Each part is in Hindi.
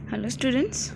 हेलो स्टूडेंट्स,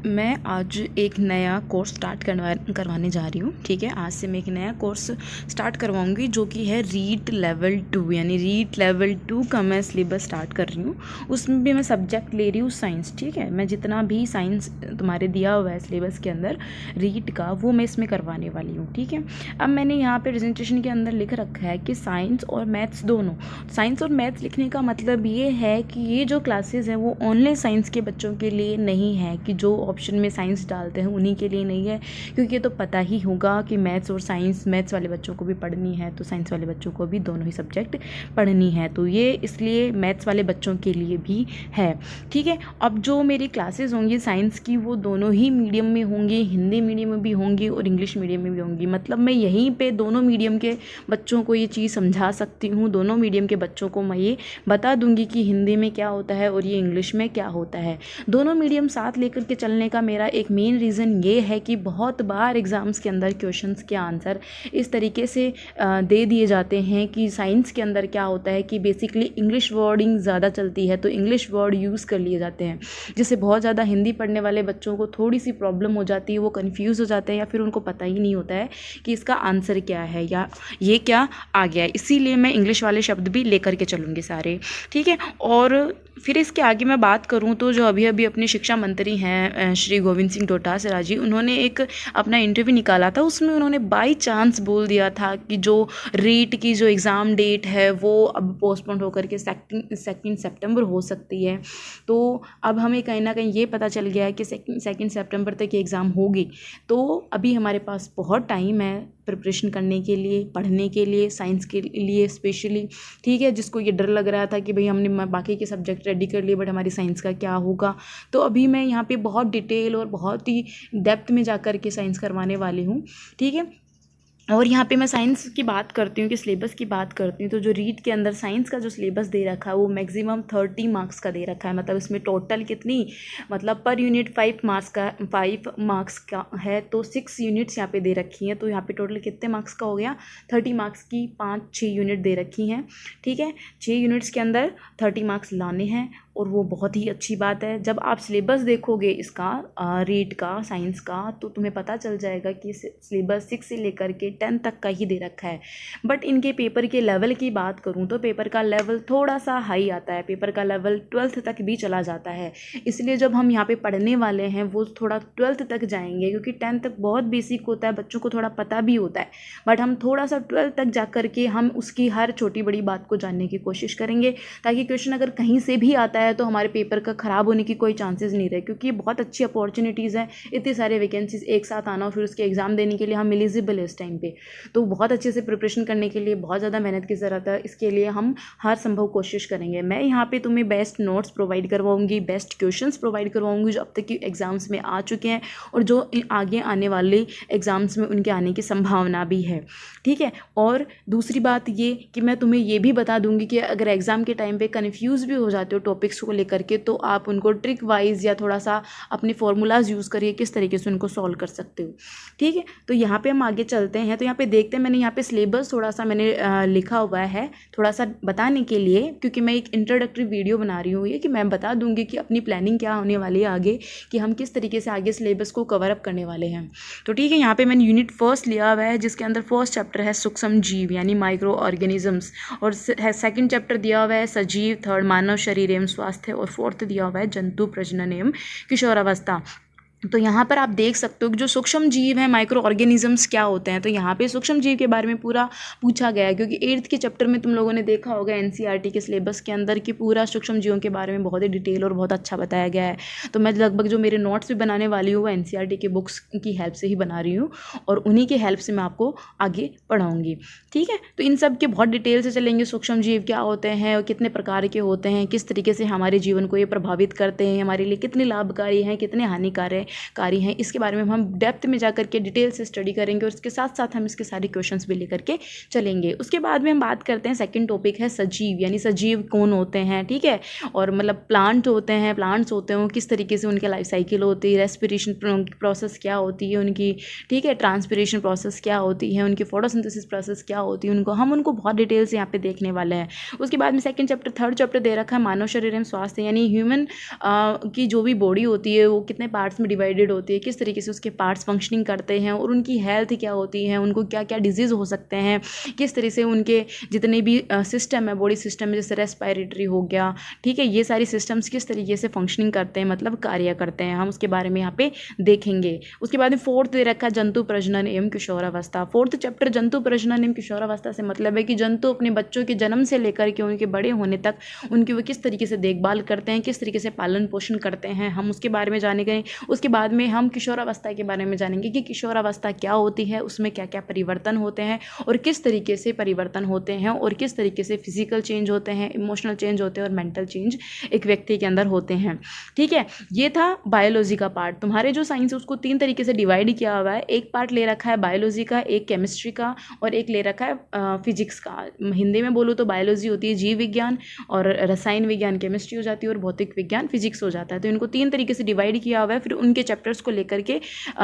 मैं आज एक नया कोर्स स्टार्ट करवाने जा रही हूँ। ठीक है, आज से मैं एक नया कोर्स स्टार्ट करवाऊँगी जो कि है रीट लेवल 2, यानी रीट लेवल 2 का मैं सिलेबस स्टार्ट कर रही हूँ। उसमें भी मैं सब्जेक्ट ले रही हूँ साइंस। ठीक है, मैं जितना भी साइंस तुम्हारे दिया हुआ है सिलेबस के अंदर रीट का, वो मैं इसमें करवाने वाली हूँ। ठीक है, अब मैंने यहाँ पे प्रेजेंटेशन के अंदर लिख रखा है कि साइंस और मैथ्स दोनों। साइंस और मैथ्स लिखने का मतलब ये है कि ये जो क्लासेस हैं वो ओनली साइंस के बच्चों के लिए नहीं है, कि जो ऑप्शन में साइंस डालते हैं उन्हीं के लिए नहीं है, क्योंकि ये तो पता ही होगा कि मैथ्स और साइंस, मैथ्स वाले बच्चों को भी पढ़नी है तो साइंस वाले बच्चों को भी दोनों ही सब्जेक्ट पढ़नी है, तो ये इसलिए मैथ्स वाले बच्चों के लिए भी है। ठीक है, अब जो मेरी क्लासेस होंगी साइंस की वो दोनों ही मीडियम में होंगी, हिंदी मीडियम में भी होंगी और इंग्लिश मीडियम में भी होंगी। मतलब मैं यहीं पे दोनों मीडियम के बच्चों को ये चीज़ समझा सकती हूँ, दोनों मीडियम के बच्चों को मैं ये बता दूंगी कि हिंदी में क्या होता है और ये इंग्लिश में क्या होता है। दोनों मीडियम साथ लेकर के चलने का मेरा एक मेन रीज़न ये है कि बहुत बार एग्ज़ाम्स के अंदर क्वेश्चंस के आंसर इस तरीके से दे दिए जाते हैं कि साइंस के अंदर क्या होता है कि बेसिकली इंग्लिश वर्डिंग ज़्यादा चलती है, तो इंग्लिश वर्ड यूज़ कर लिए जाते हैं, जिससे बहुत ज़्यादा हिंदी पढ़ने वाले बच्चों को थोड़ी सी प्रॉब्लम हो जाती है, वो कन्फ्यूज़ हो जाते हैं या फिर उनको पता ही नहीं होता है कि इसका आंसर क्या है या ये क्या आ गया है। इसीलिए मैं इंग्लिश वाले शब्द भी लेकर के चलूँगी सारे। ठीक है, और फिर इसके आगे मैं बात करूं तो जो अभी अभी अपने शिक्षा मंत्री हैं श्री गोविंद सिंह डोटासरा जी, उन्होंने एक अपना इंटरव्यू निकाला था, उसमें उन्होंने बाई चांस बोल दिया था कि जो रीट की जो एग्ज़ाम डेट है वो अब पोस्टपोन होकर के 2 सितंबर हो सकती है। तो अब हमें कहीं ना कहीं ये पता चल गया है कि 2 सितंबर तक ये एग्ज़ाम होगी, तो अभी हमारे पास बहुत टाइम है प्रिपरेशन करने के लिए, पढ़ने के लिए, साइंस के लिए स्पेशली। ठीक है, जिसको ये डर लग रहा था कि भाई हमने बाकी के सब्जेक्ट रेडी कर लिए बट हमारी साइंस का क्या होगा, तो अभी मैं यहाँ पे बहुत डिटेल और बहुत ही डेप्थ में जाकर के साइंस करवाने वाली हूँ। ठीक है, और यहाँ पे मैं साइंस की बात करती हूँ कि सिलेबस की बात करती हूँ, तो जो रीट के अंदर साइंस का जो सिलेबस दे रखा है वो मैक्सिमम 30 मार्क्स का दे रखा है। मतलब इसमें टोटल कितनी, मतलब पर यूनिट 5 मार्क्स का है, तो 6 यूनिट्स यहाँ पे दे रखी हैं, तो यहाँ पे टोटल कितने मार्क्स का हो गया, 30 मार्क्स की 5-6 यूनिट दे रखी हैं। ठीक है, 6 यूनिट्स के अंदर 30 मार्क्स लाने हैं, और वो बहुत ही अच्छी बात है। जब आप सिलेबस देखोगे इसका रीट का, साइंस का, तो तुम्हें पता चल जाएगा कि सिलेबस 6 से लेकर के 10 तक का ही दे रखा है। बट इनके पेपर के लेवल की बात करूं तो पेपर का लेवल थोड़ा सा हाई आता है, पेपर का लेवल 12th तक भी चला जाता है। इसलिए जब हम यहाँ पे पढ़ने वाले हैं वो थोड़ा 12th तक जाएंगे, क्योंकि 10th तक बहुत बेसिक होता है, बच्चों को थोड़ा पता भी होता है, बट हम थोड़ा सा 12th तक जा करके हम उसकी हर छोटी बड़ी बात को जानने की कोशिश करेंगे, ताकि क्वेश्चन अगर कहीं से भी आता है तो हमारे पेपर का ख़राब होने की कोई चांसेस नहीं रहे, क्योंकि बहुत अच्छी अपॉर्चुनिटीज़ हैं, इतने सारे वैकेंसीज एक साथ आना और फिर उसके एग्ज़ाम देने के लिए हम एलिजिबल है इस टाइम पे, तो बहुत अच्छे से प्रिपरेशन करने के लिए बहुत ज़्यादा मेहनत की ज़रूरत है। इसके लिए हम हर संभव कोशिश करेंगे। मैं यहाँ पे तुम्हें बेस्ट नोट्स प्रोवाइड करवाऊँगी, बेस्ट क्वेश्चंस प्रोवाइड करवाऊँगी जो अब तक की एग्ज़ाम्स में आ चुके हैं और जो आगे आने वाले एग्ज़ाम्स में उनके आने की संभावना भी है। ठीक है, और दूसरी बात ये कि मैं तुम्हें ये भी बता दूंगी कि अगर एग्ज़ाम के टाइम पे कन्फ्यूज़ भी हो जाते हो टॉपिक्स को लेकर के, तो आप उनको ट्रिक वाइज या थोड़ा सा अपने फॉर्मूलाज यूज़ करिए किस तरीके से उनको सॉल्व कर सकते हो। ठीक है, तो यहाँ पे हम आगे चलते हैं। तो यहाँ पे देखते हैं, मैंने यहाँ पे सिलेबस थोड़ा सा मैंने लिखा हुआ है थोड़ा सा बताने के लिए, क्योंकि मैं एक इंट्रोडक्टरी वीडियो बना रही हूँ, ये कि मैं बता दूंगी कि अपनी प्लानिंग क्या होने वाली है आगे, कि हम किस तरीके से आगे सिलेबस को कवर अप करने वाले हैं। तो ठीक है, यहाँ पे मैंने यूनिट 1 लिया हुआ है जिसके अंदर फर्स्ट चैप्टर है सूक्ष्म जीव यानी माइक्रो ऑर्गेनिजम्स, और सेकंड चैप्टर दिया हुआ है सजीव, थर्ड मानव शरीर एवं स्वास्थ्य, और फोर्थ दिया हुआ है जंतु प्रजनन एवं किशोरावस्था। तो यहाँ पर आप देख सकते हो कि जो सूक्ष्म जीव हैं, माइक्रो ऑर्गेनिजम्स क्या होते हैं, तो यहाँ पे सूक्ष्म जीव के बारे में पूरा पूछा गया है, क्योंकि 8th के चैप्टर में तुम लोगों ने देखा होगा NCERT के सिलेबस के अंदर कि पूरा सूक्ष्म जीवों के बारे में बहुत ही डिटेल और बहुत अच्छा बताया गया है। तो मैं लगभग जो मेरे नोट्स भी बनाने वाली हूँ वो NCERT के बुक्स की हेल्प से ही बना रही हूँ, और उन्हीं के हेल्प से मैं आपको आगे पढ़ाऊँगी। ठीक है, तो इन सब के बहुत डिटेल से चलेंगे, सूक्ष्म जीव क्या होते हैं और कितने प्रकार के होते हैं, किस तरीके से हमारे जीवन को ये प्रभावित करते हैं, हमारे लिए कितने लाभकारी हैं, कितने हानिकारक हैं, कार्य हैं, इसके बारे में हम डेप्थ में जाकर के डिटेल से स्टडी करेंगे और इसके साथ साथ हम इसके सारे क्वेश्चंस भी लेकर के चलेंगे। उसके बाद में हम बात करते हैं, सेकंड टॉपिक है सजीव, यानी सजीव कौन होते हैं, ठीक है, और मतलब प्लांट्स होते हैं किस तरीके से उनके लाइफ साइकिल होती है, रेस्पिरेशन प्रोसेस क्या होती है उनकी, ठीक है, ट्रांसपिरेशन प्रोसेस क्या होती है उनकी, फोटोसिंथेसिस प्रोसेस क्या होती है उनको बहुत डिटेल से यहाँ पे देखने वाले हैं। उसके बाद में सेकंड चैप्टर, थर्ड चैप्टर दे रखा है मानव शरीर एवं स्वास्थ्य, यानी ह्यूमन की जो भी बॉडी होती है वो कितने पार्ट्स में डिवाइडेड होती है, किस तरीके से उसके पार्ट्स फंक्शनिंग करते हैं और उनकी हेल्थ क्या होती है, उनको क्या क्या डिजीज़ हो सकते हैं, किस तरह से उनके जितने भी सिस्टम है, बॉडी सिस्टम में, जैसे रेस्पिरेटरी हो गया, ठीक है, ये सारी सिस्टम्स किस तरीके से फंक्शनिंग करते हैं, मतलब कार्य करते हैं, हम उसके बारे में यहाँ पे देखेंगे। उसके बाद में फोर्थ दे रखा है जंतु प्रजनन एवं किशोरावस्था। फोर्थ चैप्टर जंतु प्रजनन एवं किशोरावस्था से मतलब है कि जंतु अपने बच्चों के जन्म से लेकर के उनके बड़े होने तक उनकी वो किस तरीके से देखभाल करते हैं, किस तरीके से पालन पोषण करते हैं, हम उसके बारे में जानेंगे। उसके बाद में हम किशोरावस्था के बारे में जानेंगे कि किशोरावस्था क्या होती है, उसमें क्या क्या परिवर्तन होते हैं और किस तरीके से परिवर्तन होते हैं और किस तरीके से फिजिकल चेंज होते हैं, इमोशनल चेंज होते हैं और मेंटल चेंज एक व्यक्ति के अंदर होते हैं, ठीक है। ये था बायोलॉजी का पार्ट। तुम्हारे जो साइंस है उसको 3 तरीके से डिवाइड किया हुआ है, एक पार्ट ले रखा है बायोलॉजी का, एक केमिस्ट्री का और एक ले रखा है फिजिक्स का। हिंदी में बोलूँ तो बायोलॉजी होती है जीव विज्ञान और रसायन विज्ञान केमिस्ट्री हो जाती है और भौतिक विज्ञान फिजिक्स हो जाता है। तो इनको 3 तरीके से डिवाइड किया हुआ है, फिर उनके चैप्टर्स को लेकर के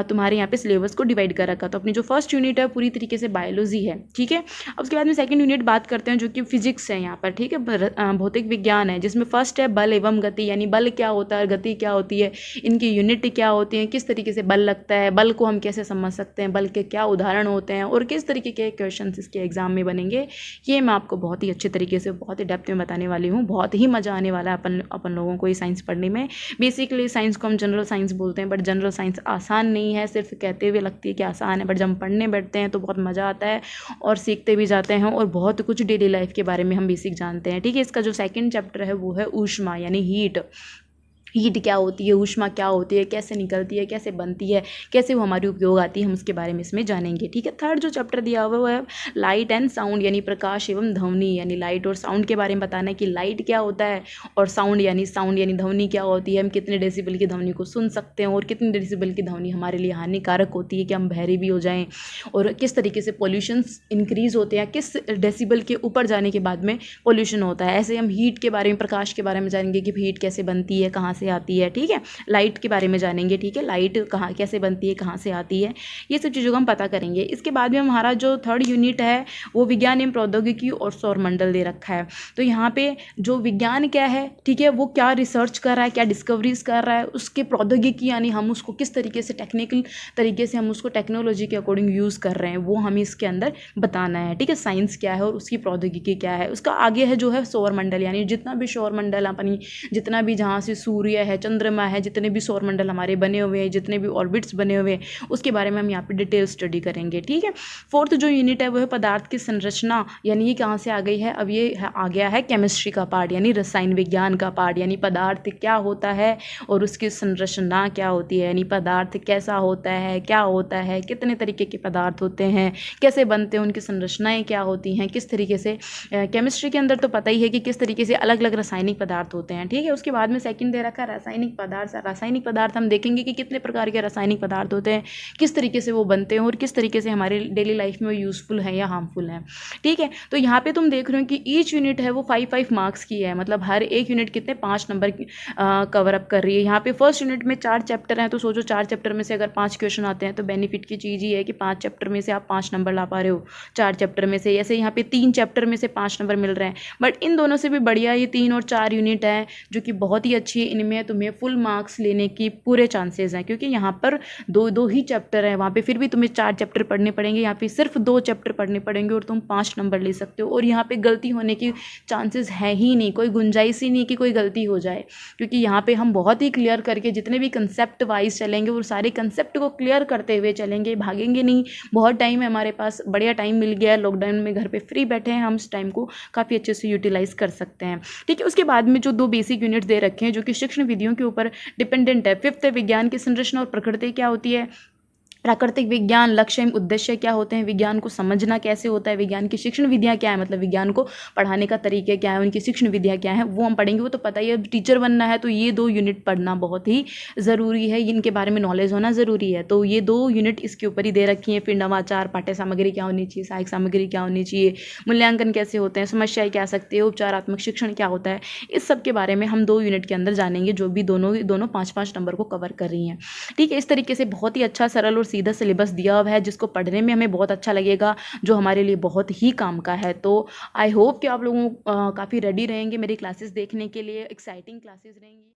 तुम्हारे यहाँ पे सिलेबस को डिवाइड कर रखा। तो अपनी जो फर्स्ट यूनिट है पूरी तरीके से बायोलॉजी है, ठीक है। अब उसके बाद में सेकंड यूनिट बात करते हैं जो कि फिजिक्स है यहाँ पर, ठीक है, भौतिक विज्ञान है, जिसमें फर्स्ट है बल एवं गति, यानी बल क्या होता है, गति क्या होती है, इनकी यूनिट क्या होती है, किस तरीके से बल लगता है, बल को हम कैसे समझ सकते हैं, बल के क्या उदाहरण होते हैं और किस तरीके के क्वेश्चन इसके एग्जाम में बनेंगे, ये मैं आपको बहुत ही अच्छे तरीके से बहुत ही डेप्थ में बताने वाली हूँ। बहुत ही मज़ा आने वाला है अपन लोगों को ये साइंस पढ़ने में। बेसिकली साइंस को हम जनरल साइंस बोलते हैं, बट जनरल साइंस आसान नहीं है, सिर्फ कहते हुए लगती है कि आसान है, बट जब हम पढ़ने बैठते हैं तो बहुत मज़ा आता है और सीखते भी जाते हैं और बहुत कुछ डेली लाइफ के बारे में हम बेसिक जानते हैं, ठीक है। इसका जो सेकंड चैप्टर है वो है ऊष्मा, यानी हीट क्या होती है, ऊष्मा क्या होती है, कैसे निकलती है, कैसे बनती है, कैसे वो हमारी उपयोग आती है, हम उसके बारे में इसमें जानेंगे, ठीक है। थर्ड जो चैप्टर दिया हुआ है वो है लाइट एंड साउंड, यानी प्रकाश एवं ध्वनि, यानी लाइट और साउंड के बारे में बताना है कि लाइट क्या होता है और साउंड यानी ध्वनि क्या होती है, हम कितने डेसिबल की ध्वनि को सुन सकते हैं और कितने डेसिबल की ध्वनि हमारे लिए हानिकारक होती है कि हम बहरे भी हो जाएँ, और किस तरीके से पोल्यूशन इंक्रीज़ होते हैं, किस डेसिबल के ऊपर जाने के बाद में पोल्यूशन होता है। ऐसे हम हीट के बारे में, प्रकाश के बारे में जानेंगे कि हीट कैसे बनती है, कहाँ से आती है, ठीक है। लाइट के बारे में जानेंगे, ठीक है, लाइट कहाँ कैसे बनती है, कहाँ से आती है, ये सब चीज़ों को हम पता करेंगे। इसके बाद में हमारा जो थर्ड यूनिट है वो विज्ञान एवं प्रौद्योगिकी और सौरमंडल दे रखा है। तो यहाँ पे जो विज्ञान क्या है, ठीक है, वो क्या रिसर्च कर रहा है, क्या डिस्कवरीज कर रहा है, उसके प्रौद्योगिकी यानी हम उसको किस तरीके से टेक्निकल तरीके से हम उसको टेक्नोलॉजी के अकॉर्डिंग यूज़ कर रहे हैं, वो हमें इसके अंदर बताना है, ठीक है। साइंस क्या है और उसकी प्रौद्योगिकी क्या है। उसका आगे है जो है सौरमंडल, यानी जितना भी सौरमंडल अपनी, जितना भी जहाँ से सूर्य है, चंद्रमा है, जितने भी सौरमंडल हमारे बने हुए हैं, जितने भी ऑर्बिट्स बने हुए हैं, उसके बारे में हम यहाँ पे डिटेल स्टडी करेंगे, ठीक है। फोर्थ जो यूनिट है वो है पदार्थ की संरचना, यानी ये कहाँ से आ गई है, अब ये आ गया है केमिस्ट्री का पार्ट, यानी रसायन विज्ञान का पार्ट, यानी पदार्थ क्या होता है और उसकी संरचना क्या होती है, यानी पदार्थ कैसा होता है, क्या होता है, कितने तरीके के पदार्थ होते हैं, कैसे बनते हैं, उनकी संरचनाएं क्या होती हैं, किस तरीके से। केमिस्ट्री के अंदर तो पता ही है कि किस तरीके से अलग अलग रासायनिक पदार्थ होते हैं, ठीक है। उसके बाद में सेकंड दे रखा है रासायनिक पदार्थ। रासायनिक पदार्थ हम देखेंगे कि कितने प्रकार के रासायनिक पदार्थ होते हैं, किस तरीके से वो बनते हैं और किस तरीके से हमारे डेली लाइफ में वो यूज़फुल है या हार्मफुल है, ठीक है। तो यहाँ पे तुम देख रहे हो कि ईच यूनिट है वो 5-5 मार्क्स की है, मतलब हर एक यूनिट कितने 5 नंबर कवर अप कर रही है। यहाँ पे फर्स्ट यूनिट में 4 चैप्टर हैं, तो सोचो 4 चैप्टर में से अगर 5 क्वेश्चन आते हैं तो बेनिफिट की चीज़ ये है कि 5 चैप्टर में से आप 5 नंबर ला पा रहे हो 4 चैप्टर में से। ऐसे यहाँ पे 3 चैप्टर में से 5 नंबर मिल रहे हैं, बट इन दोनों से भी बढ़िया ये 3 और 4 यूनिट है जो कि बहुत ही अच्छी है। इनमें तुम्हें फुल मार्क्स लेने की पूरे चांसेस हैं, क्योंकि यहाँ पर दो ही चैप्टर है, वहाँ पे फिर भी तुम्हें 4 चैप्टर पढ़ने पड़ेंगे, यहाँ पे सिर्फ 2 चैप्टर पढ़ने पड़ेंगे और तुम 5 नंबर ले सकते हो। और यहाँ पे गलती होने की चांसेस है ही नहीं, कोई गुंजाइश ही नहीं कि कोई गलती हो जाए, क्योंकि यहाँ पे हम बहुत ही क्लियर करके जितने भी कंसेप्ट वाइज चलेंगे वो सारे कंसेप्ट को क्लियर करते हुए चलेंगे, भागेंगे नहीं। बहुत टाइम है हमारे पास, बढ़िया टाइम मिल गया है, लॉकडाउन में घर पे फ्री बैठे हैं, हम इस टाइम को काफ़ी अच्छे से यूटिलाइज कर सकते हैं, ठीक है। उसके बाद में जो 2 बेसिक यूनिट्स दे रखे हैं जो कि शिक्षण विधियों के ऊपर डिपेंडेंट है। 5th विज्ञान की संरचना और प्रकृति क्या होती है, प्राकृतिक विज्ञान, लक्ष्य एवं उद्देश्य क्या होते हैं, विज्ञान को समझना कैसे होता है, विज्ञान की शिक्षण विधियाँ क्या है, मतलब विज्ञान को पढ़ाने का तरीके क्या है, उनकी शिक्षण विधियाँ क्या है, वो हम पढ़ेंगे। वो तो पता ही है, टीचर बनना है तो ये 2 यूनिट पढ़ना बहुत ही ज़रूरी है, इनके बारे में नॉलेज होना ज़रूरी है। तो ये 2 यूनिट इसके ऊपर ही दे रखी हैं, फिर नवाचार, पाठ्य सामग्री क्या होनी चाहिए, सहायक सामग्री क्या होनी चाहिए, मूल्यांकन कैसे होते हैं, समस्याएँ क्या आ सकती है, उपचारात्मक शिक्षण क्या होता है। इस सब के बारे में हम 2 यूनिट के अंदर जानेंगे, जो भी दोनों 5-5 नंबर को कवर कर रही हैं। ठीक है, इस तरीके से बहुत ही अच्छा, सरल और सीधा सिलेबस दिया हुआ है, जिसको पढ़ने में हमें बहुत अच्छा लगेगा, जो हमारे लिए बहुत ही काम का है। तो आई होप कि आप लोगों काफ़ी रेडी रहेंगे मेरी क्लासेस देखने के लिए, एक्साइटिंग क्लासेस रहेंगी।